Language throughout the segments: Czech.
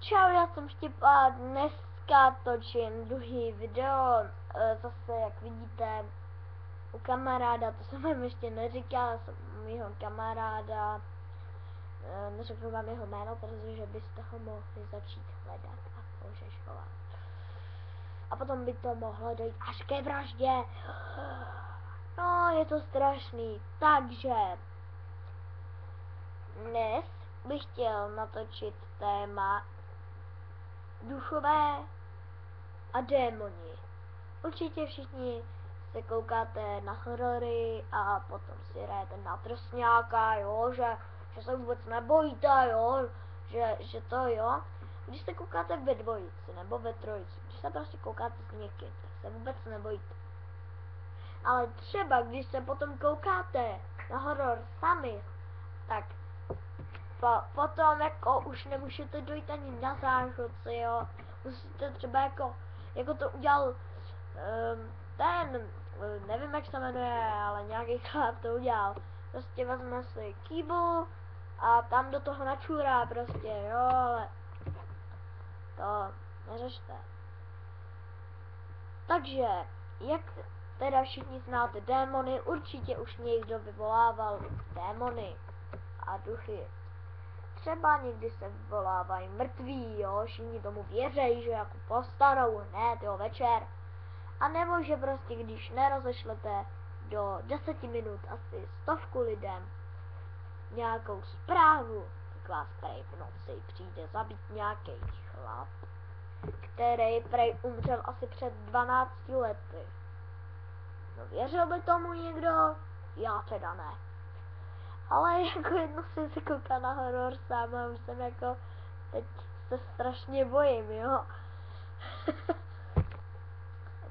Čau, já jsem Štěpá, dneska točím druhý video, zase jak vidíte u kamaráda, to jsem vám ještě neříkala, jsem u mýho kamaráda, neřeknu vám jeho jméno, protože byste ho mohli začít hledat a pořešovat. A potom by to mohlo dojít až ke vraždě. No, je to strašný, takže dnes bych chtěl natočit téma duchové a démoni. Určitě všichni se koukáte na horory a potom si hrajete na drsňáka, jo, že se vůbec nebojíte, jo, že to jo. Když se koukáte ve dvojici nebo ve trojici, když se prostě koukáte s někým, tak se vůbec nebojíte. Ale třeba když se potom koukáte na horor sami, tak potom jako už nemůžete dojít ani na zážodce, jo. Musíte třeba jako to udělal nevím jak se jmenuje, ale nějaký chlap to udělal. Prostě vezme si kýbl a tam do toho načurá prostě, jo, ale to neřešte. Takže, jak teda všichni znáte démony, určitě už někdo vyvolával démony a duchy. Třeba někdy se vyvolávají mrtví, jo, všichni tomu věří, že jako postanou hned, jo, večer. A nebo že prostě když nerozešlete do 10 minut asi 100 lidem nějakou zprávu, tak vás prej v noci přijde zabít nějaký chlap, který prej umřel asi před 12 lety. No věřil by tomu někdo? Já teda ne. Ale jako jednou jsem se koukala na horor sám a už jsem jako, teď se strašně bojím, jo.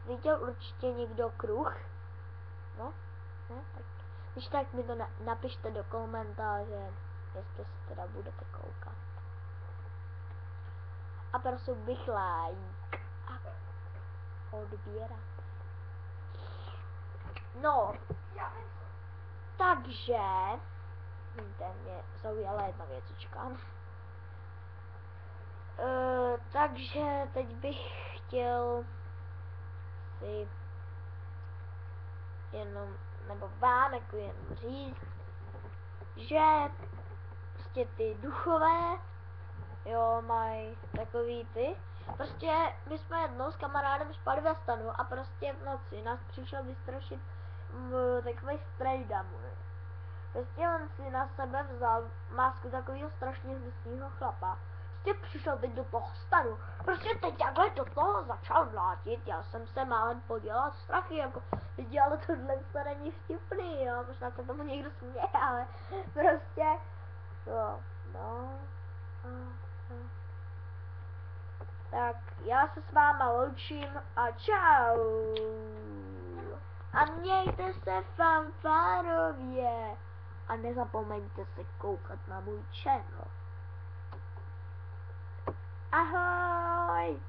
Viděl určitě někdo Kruh? No? Ne? Tak. Když tak mi to napište do komentáře, jestli se teda budete koukat. A prosím bych like a odbírat. No, takže mě zaujala jedna věcička. Takže teď bych chtěl si jenom, nebo vám jako jen říct, že prostě ty duchové, jo, mají takový ty, prostě my jsme jednou s kamarádem spali ve stanu a prostě v noci nás přišel vystrašit takový strejda můj. Prostě on si na sebe vzal masku takového strašně hnusného chlapa. Prostě přišel teď do toho stanu. Prostě teď takhle do toho začal mlátit. Já jsem se málem podělal strachy, jako lidi, ale tohle to není vtipný, jo. Možná se tomu někdo směje, ale prostě, jo, no. Tak, já se s váma loučím a čau. A mějte se fanfárově. A nezapomeňte se koukat na můj channel. Ahoj!